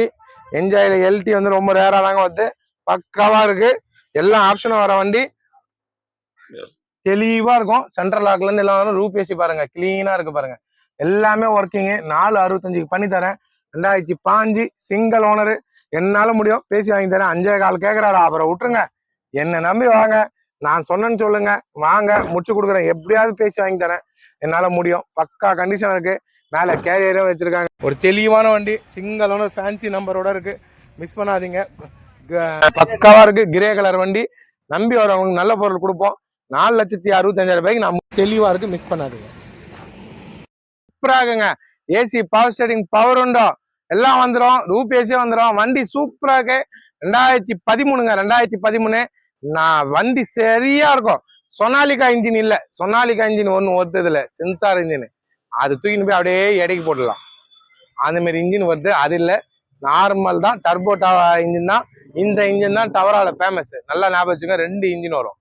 என்ஜாயில LT வந்து ரொம்ப ரேரா தாங்க வந்து, பக்காவா இருக்கு. எல்லா ஆப்ஷனும் வர வண்டி, தெளிவா இருக்கும். சென்ட்ரல் லாக்ல இருந்து எல்லாம் வரும். ரூப் ஏசி பாருங்க, கிளீனா இருக்கு. பாருங்க, எல்லாமே ஒர்க்கிங். 4,65க்கு பண்ணி தரேன். 2005 சிங்கிள் ஓனரு, என்னால முடியும், பேசி வாங்கி தரேன். 5,15 கேட்கறாரு, அப்புறம் விட்டுருங்க. என்ன நம்பி வாங்க, நான் சொன்னேன்னு சொல்லுங்க, வாங்க முடிச்சு கொடுக்குறேன். எப்படியாவது பேசி வாங்கி தரேன், என்னால முடியும். பக்கா கண்டிஷன் இருக்கு. மேல கேரியரும் வச்சிருக்காங்க. ஒரு தெளிவான வண்டி, சிங்கிள் ஓனர், ஃபேன்சி நம்பரோட இருக்கு, மிஸ் பண்ணாதீங்க. பக்காவா இருக்கு, கிரே கலர் வண்டி. நம்பி வரவங்களுக்கு நல்ல பொருள் கொடுப்போம். 4,65,000 ரூபாய்க்கு நம்ம தெளிவா இருக்கு, மிஸ் பண்ணாதீங்க. சூப்பரா இருக்குங்க. AC, power starting, power window எல்லாம் வந்துடும். ரூப் ஏசியே வந்துடும். வண்டி சூப்பரா இருக்கு. 2013ங்க, 2013. நான் வண்டி சரியா இருக்கும். சொனாலிகா இன்ஜின் இல்ல, சொனாலிகா இன்ஜின் ஒண்ணு வருது இல்ல, சென்சார் இன்ஜின், அது தூக்கின்னு போய் அப்படியே எடைக்கு போடலாம். அந்த மாதிரி இன்ஜின் வருது, அது இல்ல, நார்மல் தான். டர்போ இன்ஜின் தான். இந்த இன்ஜின் தான் டவரால ஃபேமஸ். நல்லா ஞாபகம் வச்சுங்க, 2 இன்ஜின் வரும்.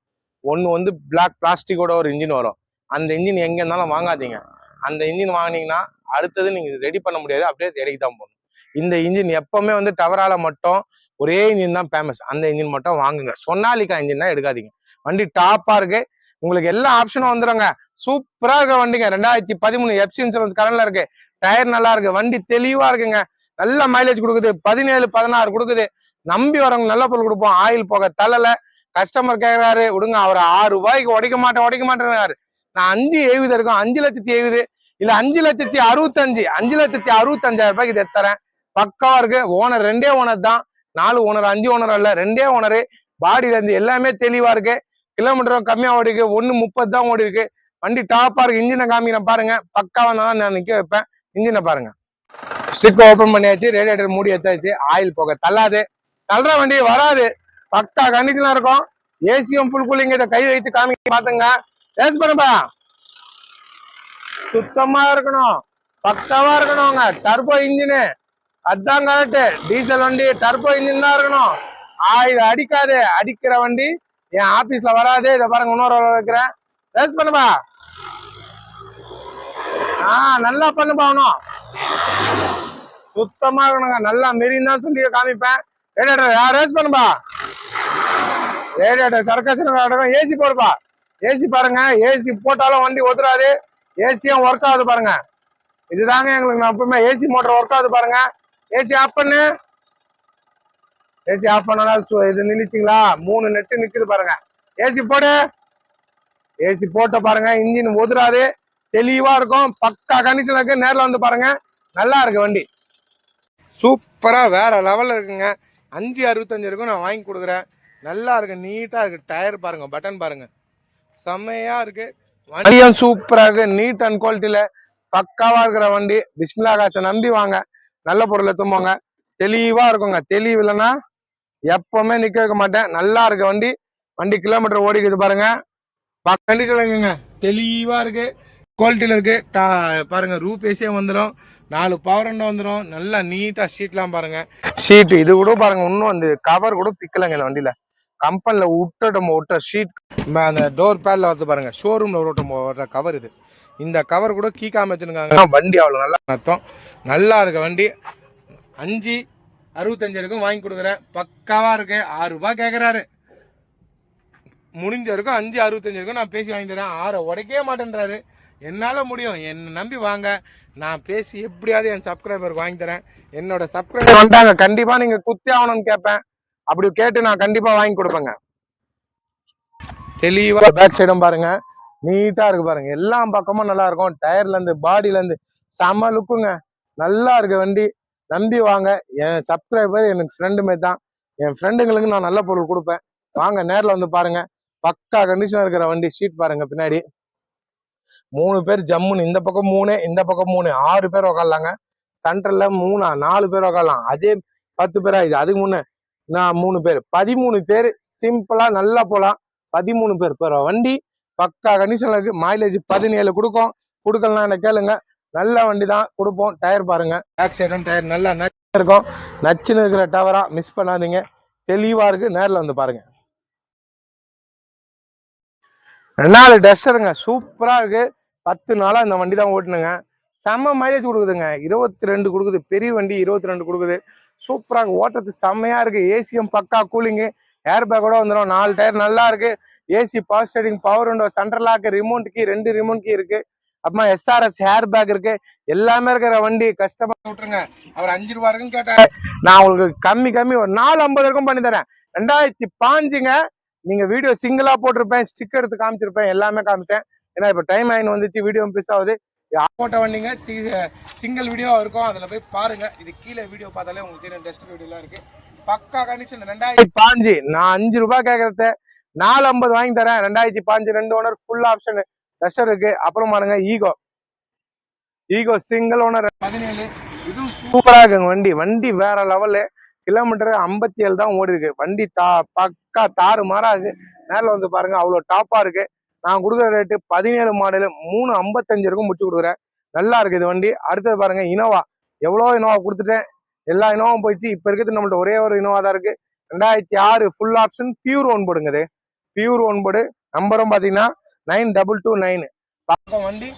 ஒன்று வந்து பிளாக் பிளாஸ்டிக்கோட ஒரு இன்ஜின் வரும். அந்த இன்ஜின் எங்கே இருந்தாலும் வாங்காதீங்க. அந்த இன்ஜின் வாங்கினீங்கன்னா அடுத்தது நீங்கள் ரெடி பண்ண முடியாது, அப்படியே இடைக்கு தான் போகணும். இந்த இன்ஜின் எப்பவுமே வந்து டவரால மட்டும் ஒரே இன்ஜின் தான் ஃபேமஸ். அந்த இன்ஜின் மட்டும் வாங்குங்க. சொன்னாலிக்கா இன்ஜின் தான் எடுக்காதீங்க. வண்டி டாப்பா இருக்கு, உங்களுக்கு எல்லா ஆப்ஷனும் வந்துடுங்க. சூப்பரா இருக்க வண்டிங்க. 2013 எஃப்சி இன்சூரன்ஸ் கரண்ட்ல இருக்கு. டயர் நல்லா இருக்கு, வண்டி தெளிவா இருக்குங்க. நல்ல மைலேஜ் கொடுக்குது, 17 16 கொடுக்குது. நம்பி வரவங்க நல்ல பொருள் கொடுப்போம். ஆயில் போக தள்ளல. கஸ்டமர் கேட்கிறாரு, விடுங்க அவர் 6 ரூபாய்க்கு உடைக்க மாட்டேன். நான் 5,70 இருக்கும், 5,70,000 இல்ல 5,65,000 5,65,000 ரூபாய்க்கு இது எடுத்துறேன். பக்காவா இருக்கு. ஓனர் 2 ஓனர் தான், 4 ஓனர் 5 ஓனர் அல்ல, 2 ஓனரு. பாடியில இருந்து எல்லாமே தெளிவா இருக்கு. கிலோமீட்டரும் கம்மியா ஓடி இருக்கு, 1:30 தான் ஓடி இருக்கு. வண்டி டாப்பா இருக்கு. இன்ஜினை காமிக்கிறேன் பாருங்க, பக்காவா தான் நான் நிக்க வைப்பேன். இன்ஜினை பாருங்க. ஸ்டிக் ஓபன் பண்ணியாச்சு, ரேடியேட்டர் மூடி எடுத்தாச்சு. ஆயில் போக தள்ளாது, தள்ளுற வண்டி வராது, பக்கா கண்டிஷனா இருக்கும். ஏசியும் ஃபுல் கூலிங். இதை கை வைத்து காமிக்க பாத்துங்க. ரேஸ் பண்ணுப்பா, சுத்தமா இருக்கணும், பக்காவா இருக்கணும்ங்க. டர்போ இன்ஜினு அதான் கரெக்ட். டீசல் வண்டி டர்போ இன்ஜின் தான் இருக்கணும். ஆயில் அடிக்காது, அடிக்கிற வண்டி என் ஆபீஸ்ல வராது. இதை பாருங்க, இன்னொரு வைக்கிறேன். ரேஸ் பண்ணுப்பா, நல்லா பண்ணுப்பா. சுத்தமா இருக்கணுங்க, நல்லா மெரியும் தான் சொல்லி காமிப்பேன். ரேடியேட்டர் ரேஸ் பண்ணுப்பா, ரேடியேட்டர் சர்க்கஸ். ஏசி போடுப்பா, ஏசி பாருங்க. ஏசி போட்டாலும் வண்டி ஒத்துறாது, ஏசியும் ஒர்க் ஆகுது பாருங்க. இதுதாங்க எங்களுக்கு நான் எப்பவுமே ஏசி மோட்டர் ஒர்க் ஆகுது பாருங்க. ஏசி ஆஃப் பண்ணு, ஏசி ஆஃப் பண்ணாலும் இது நின்றுச்சிங்களா, 3 நெட்டு நிக்குது பாருங்க. ஏசி போடு, ஏசி போட்ட பாருங்க. இன்ஜின் ஒதுறாது, தெளிவா இருக்கும், பக்கா கண்டிஷன் இருக்கு. நேரில் வந்து பாருங்க, நல்லா இருக்கு வண்டி. சூப்பரா வேற லெவல்ல இருக்குங்க. 5,65 இருக்கும் நான் வாங்கி கொடுக்குறேன். நல்லா இருக்கு, நீட்டா இருக்கு. டயர் பாருங்க, பட்டன் பாருங்க, செம்மையா இருக்கு. வண்டியும் சூப்பரா இருக்கு, நீட் அண்ட் குவாலிட்டியில பக்காவா இருக்கிற வண்டி. பிஸ்மில்லா காசை நம்பி வாங்க, நல்ல பொருளை தும்போங்க. தெளிவா இருக்குங்க. தெளிவு இல்லைன்னா எப்பவுமே நிக்க வைக்க மாட்டேன். நல்லா இருக்கு வண்டி. வண்டி கிலோமீட்டர் ஓடிக்குது பாருங்க, கண்டிஷன் இருக்குங்க. தெளிவா இருக்கு, குவாலிட்டியில இருக்கு. பாருங்க, ரூப் ஏசியே வந்துடும், 4 பவர் விண்டோ வந்துடும். நல்லா நீட்டா ஷீட்லாம் பாருங்க. ஷீட் இது கூட பாருங்க, இன்னும் அந்த கவர் கூட பிக்கலங்க. இந்த வண்டியில கம்பெனில விட்ட ஷீட், அந்த டோர் பேட்ல வந்து பாருங்க, ஷோரூம்ல ஓட்டுற கவர் இது. இந்த கவர் கூட கீக்காம வச்சிருக்காங்க. வண்டி அவ்வளவு நல்லா அர்த்தம். நல்லா இருக்கு வண்டி. 5,65 இருக்கும் வாங்கி கொடுக்குறேன். பக்காவா இருக்கு. 6 ரூபாய் கேட்கறாரு, முடிஞ்ச இருக்கும் 5,65 இருக்கும் நான் பேசி வாங்கி தரேன். 6 உடைக்கவே மாட்டேன்றாரு. என்னால முடியும், என்னை நம்பி வாங்க. நான் பேசி எப்படியாவது என் சப்ஸ்கிரைபருக்கு வாங்கி தரேன். என்னோட சப்ஸ்கிரைபர் வந்தாங்க, கண்டிப்பா நீங்க குத்தி ஆகணும்னு கேட்பேன். அப்படி கேட்டு நான் கண்டிப்பா வாங்கி கொடுப்பேங்க. தெளிவா பேக் சைடும் பாருங்க, நீட்டா இருக்கு பாருங்க. எல்லா பக்கமும் நல்லா இருக்கும். டயர்ல இருந்து பாடியில இருந்து செம லுக்குங்க. நல்லா இருக்கு வண்டி, நம்பி வாங்க. என் சப்ஸ்கிரைபர் எனக்கு ஃப்ரெண்டுமே தான். என் ஃப்ரெண்டுங்களுக்கு நான் நல்ல பொருள் கொடுப்பேன். வாங்க, நேரில் வந்து பாருங்க. பக்கா கண்டிஷன் இருக்கிற வண்டி. ஷீட் பாருங்க பின்னாடி. 3 பேர் ஜம்முன்னு, இந்த பக்கம் 3 இந்த பக்கம் 3, 6 பேர் உக்காடலாங்க. சென்டர்ல 3 4 பேர் உக்காடலாம். அதே 10 பேரா இது, அதுக்கு முன்ன நான் 3 பேர், 13 பேர் சிம்பிளா நல்லா போலாம். 13 பேர் போற வண்டி பக்கா கண்டிஷன்ல இருக்கு. மைலேஜ் 17 கொடுக்கும். கொடுக்கலாம் என்ன கேளுங்க, நல்ல வண்டி தான் கொடுப்போம். டயர் பாருங்க, பேக் சைடும் டயர் நல்லா நச்சு இருக்கும். நச்சுன்னு இருக்கிற டவரா மிஸ் பண்ணாதீங்க. தெளிவா இருக்கு, நேரில் வந்து பாருங்க. 4 டஸ்டருங்க, சூப்பரா இருக்கு. 10 நாளா இந்த வண்டி தான் ஓட்டுனுங்க. செம்ம மைலேஜ் கொடுக்குதுங்க. 22 கொடுக்குது, பெரிய வண்டி 22 கொடுக்குது. சூப்பரா இருக்கு, ஓட்டுறது செம்மையா இருக்கு. ஏசியும் பக்கா கூலிங்கு, ஏர் பேக்கோட வந்துடும். 4 டயர் நல்லா இருக்கு. AC power steering, power window, central lock, remote key, 2 remote key இருக்கு. அப்புறமா SRS ஏர் பேக் இருக்கு. எல்லாமே இருக்கிற வண்டி. கஸ்டமர் விட்டுருங்க, அவர் 5 ரூபா இருக்குன்னு கேட்டாரு. நான் உங்களுக்கு கம்மி ஒரு 450 இருக்கும் பண்ணி தரேன். 2005ங்க. நீங்க வீடியோ சிங்கிளா போட்டிருப்பேன், ஸ்டிக்கர் எடுத்து காமிச்சிருப்பேன், எல்லாமே காமிச்சேன். ஏன்னா இப்ப டைம் ஆயின் வந்துச்சு, வீடியோ மிஸ் ஆகுது. போட்ட வண்டிங்க சிங்கிள் வீடியோ இருக்கும், அதுல போய் பாருங்க. இது கீழே வீடியோ பார்த்தாலே உங்களுக்கு தெரியும், டெஸ்ட் வீடியோலாம் இருக்கு. பக்கா கண்டிஷன். 2005 நான் 5 ரூபாய் கேட்கறத 450 வாங்கி தரேன். 2005 2 ஓனர், ஃபுல் ஆப்ஷன் டஸ்டர் இருக்கு. அப்புறம் பாருங்க, ஈகோ சிங்கிள் ஓனர் 17. இதுவும் சூப்பரா இருக்குங்க வண்டி. வண்டி வேற லெவலு. கிலோமீட்டர் 57 தான் ஓடி இருக்கு. வண்டி பக்கா தாறு மாறா இருக்கு. நேரில் வந்து பாருங்க, அவ்வளோ டாப்பா இருக்கு. நான் கொடுக்குற ரேட்டு 17 மாடலு 355 இருக்கும் முடிச்சு கொடுக்குறேன். நல்லா இருக்கு இது வண்டி. அடுத்தது பாருங்க, இனோவா. எவ்வளோ இனோவா கொடுத்துட்டேன், எல்லா இனோவும் போயிடுச்சு. இப்ப இருக்கிறது நம்மள்ட்ட ஒரே ஒரு இனோவா தான் இருக்கு. 2006 ஃபுல் ஆப்ஷன் பியூர் ஓன் போடுங்க. பியூர் ஒன்பது. நம்பரும் பாத்தீங்கன்னா 9229. பக்கம் வண்டி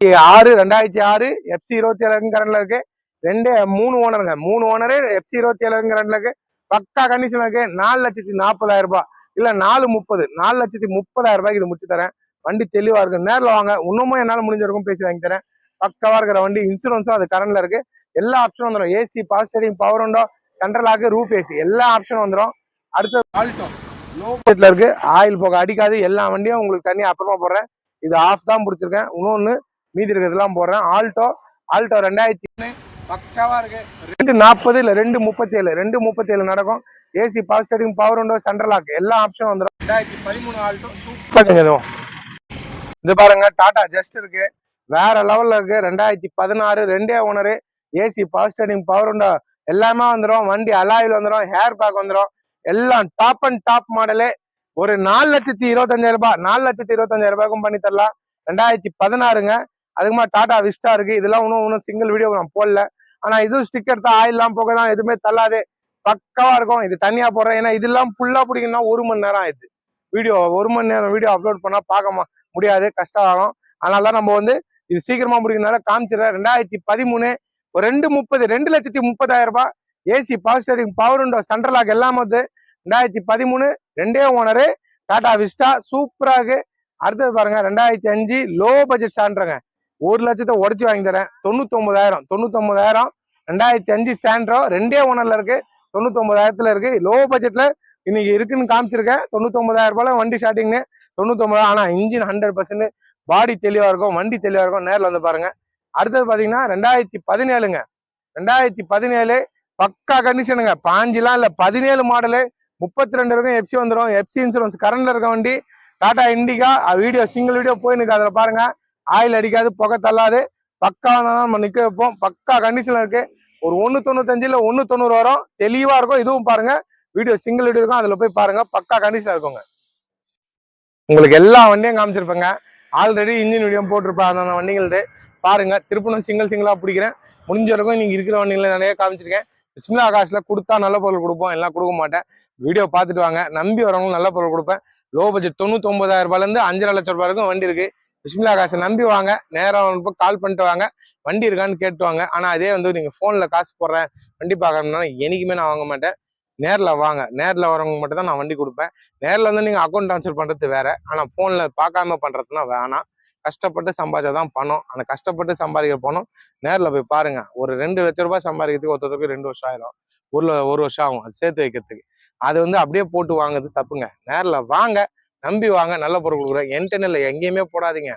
2006 FC 27 கரண்ட்ல இருக்கு. 3 ஓனருங்க, 3 ஓனரு FC 27 கரண்ட்ல இருக்கு. பக்கா கண்டிஷன் இருக்கு. 4,40,000 ரூபாய் இல்ல 4,30,000, 4,30,000 ரூபாய்க்கு இது முடிச்சு தரேன். வண்டி தெளிவா இருக்கு. நேரில் வாங்க, இன்னமும் என்னால முடிஞ்ச வரைக்கும் பேசி வாங்கி தரேன். பக்காவா இருக்கிற வண்டி. இன்சூரன்ஸும் அது கரண்ட்ல இருக்கு. எல்லா ஆப்ஷனும் வந்துடும். AC, power steering, power window, central lock, roof AC எல்லா ஆப்ஷனும் வந்துடும். அடுத்து ஆல்டோ லோ பட்ஜெட்ல இருக்கு. ஆயில் போக அடிக்காது. எல்லா வண்டியும் உங்களுக்கு தண்ணி அப்புறமா போடுறேன். இது ஆஃப் தான் பிடிச்சிருக்கேன். இன்னொன்னு மீதி இருக்கிறதுலாம் போடுறேன். ஆல்டோ 2001 பக்காவா இருக்கு. 240 இல்ல 237, 237 நடக்கும். AC, power steering, power window, central lock எல்லா ஆப்ஷனும் வந்துடும். 2013 ஆல்டோ சூப்பர். இது பாருங்க, டாடா ஜஸ்ட் இருக்கு. வேற லெவல்ல இருக்கு. 2016 2 owner. AC, power steering, power window எல்லாமே வந்துடும். வண்டி அலாயில் வந்துடும். ஹேர் பேக் வந்துடும். எல்லாம் டாப் அண்ட் டாப் மாடலு. ஒரு 4,25,000 ரூபாய், 4,25,000 ரூபாய்க்கும் பண்ணி தரலாம். 2016ங்க. அதுக்குமா டாடா விஸ்டா இருக்கு. இதெல்லாம் இன்னும் சிங்கிள் வீடியோ நான் போடல. ஆனா இதுவும் ஸ்டிக்கர் தான். ஆயில்லாம் போக தான், எதுவுமே தள்ளாது. பக்காவா இருக்கும். இது தனியா போடுறேன். ஏன்னா இதெல்லாம் ஃபுல்லா பிடிக்கணும்னா 1 மணி நேரம் ஆயிடுது. 1 மணி நேரம் வீடியோ அப்லோட் பண்ணா பார்க்க முடியாது, கஷ்டம் ஆகும். அதனாலதான் நம்ம இது சீக்கிரமா முடிக்கிறதுனால காமிச்சிடுறேன். 2013 ஒரு 230, 2,30,000 ரூபாய். AC, power steering, power window, central lock எல்லாம் வந்து 2013 2 ஓனரு. டாடா விஸ்டா சூப்பரா இருக்கு. அடுத்தது பாருங்க, 2005 லோ பட்ஜெட் சாண்ட்ரங்க. 1,00,000 உடச்சு வாங்கி தரேன். 99,000, 99,000. 2005 சாண்ட்ரோ 2 ஓனர்ல இருக்கு. 99,000 இருக்கு. லோ பட்ஜெட்ல இன்னைக்கு இருக்குன்னு காமிச்சிருக்கேன். 99,000 ரூபாய் வண்டி ஸ்டார்டிங்னு. 99,000. ஆனா இன்ஜின் 100%, பாடி தெளிவா இருக்கும், வண்டி தெளிவா இருக்கும். நேரில் வந்து பாருங்க. அடுத்தது பாத்தீங்கன்னா 2017ங்க. 2017 பக்கா கண்டிஷனுங்க. 5 இல்ல 17 மாடலு. 32 இருக்கும். எஃப்சி வந்துடும். எஃப்சி இன்சூரன்ஸ் கரண்ட்ல இருக்க வண்டி. Tata Indica video single video போயிருக்கு. அதுல பாருங்க, ஆயில் அடிக்காது, புகை தள்ளாது. பக்கா தான் நம்ம நிக்க வைப்போம். பக்கா கண்டிஷன்ல இருக்கு. ஒரு 1,95 இல்ல 1,90 வரும். தெளிவா இருக்கும். இதுவும் பாருங்க, வீடியோ சிங்கிள் வீடியோ இருக்கும். அதுல போய் பாருங்க, பக்கா கண்டிஷன் இருக்குங்க. உங்களுக்கு எல்லா வண்டியும் காமிச்சிருப்பேங்க. ஆல்ரெடி இன்ஜின் வீடியோ போட்டிருப்பேன். அந்த வண்டிகள் பாருங்க. திருப்பணும் சிங்கிளா பிடிக்கிறேன். முடிஞ்ச வரைக்கும் நீங்க இருக்கிற வண்டிகளை நிறைய காமிச்சிருக்கேன். பிஸ்மில்லா காசுல கொடுத்தா நல்ல பொருள் கொடுப்போம், எல்லாம் கொடுக்க மாட்டேன். வீடியோ பார்த்துட்டு வாங்க. நம்பி வரவங்களும் நல்ல பொருள் கொடுப்பேன். லோ பட்ஜெட் 99,000 ரூபாயில இருந்து 5,50,000 ரூபாய் வரைக்கும் வண்டி இருக்கு. பிஸ்மில்லா காசை நம்பி வாங்க. நேரம் கால் பண்ணிட்டு வாங்க. வண்டி இருக்கான்னு கேட்டுவாங்க. ஆனா அதே நீங்க போன்ல காசு போடுறேன், வண்டி பார்க்கணும்னா என்னைக்குமே நான் வாங்க மாட்டேன். நேரில் வாங்க. நேரில் வரவங்க மட்டும் தான் நான் வண்டி கொடுப்பேன். நேரில் நீங்க அக்கௌண்ட் ட்ரான்ஸ்ஃபர் பண்றது வேற. ஆனா போன்ல பார்க்காம பண்றதுனா வேணாம். கஷ்டப்பட்டு சம்பாதிச்சாதான் பணம். அந்த கஷ்டப்பட்டு சம்பாதிக்கிற பணம் நேரில் போய் பாருங்க. ஒரு 2,00,000 ரூபாய் சம்பாதிக்கிறதுக்கு ஒருத்தருக்கு 2 வருஷம் ஆயிரும். ஒரு வருஷம் ஆகும் அது சேர்த்து வைக்கிறதுக்கு. அது அப்படியே போட்டு வாங்குறது தப்புங்க. நேரில் வாங்க, நம்பி வாங்க. நல்ல பொருள் கொடுக்குறேன். என்கிட்ட எங்கேயுமே போடாதீங்க.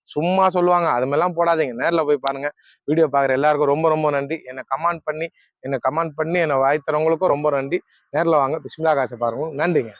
சும்மா சொல்லுவாங்க, அது மாதிரிலாம் போடாதீங்க. நேரில் போய் பாருங்க. வீடியோ பார்க்குற எல்லாருக்கும் ரொம்ப ரொம்ப நன்றி. என்னை கமெண்ட் பண்ணி என்னை வாய் தரவங்களுக்கும் ரொம்ப நன்றி. நேரில் வாங்க. பிஸ்மில்லா காசை பாருங்க. நன்றிங்க.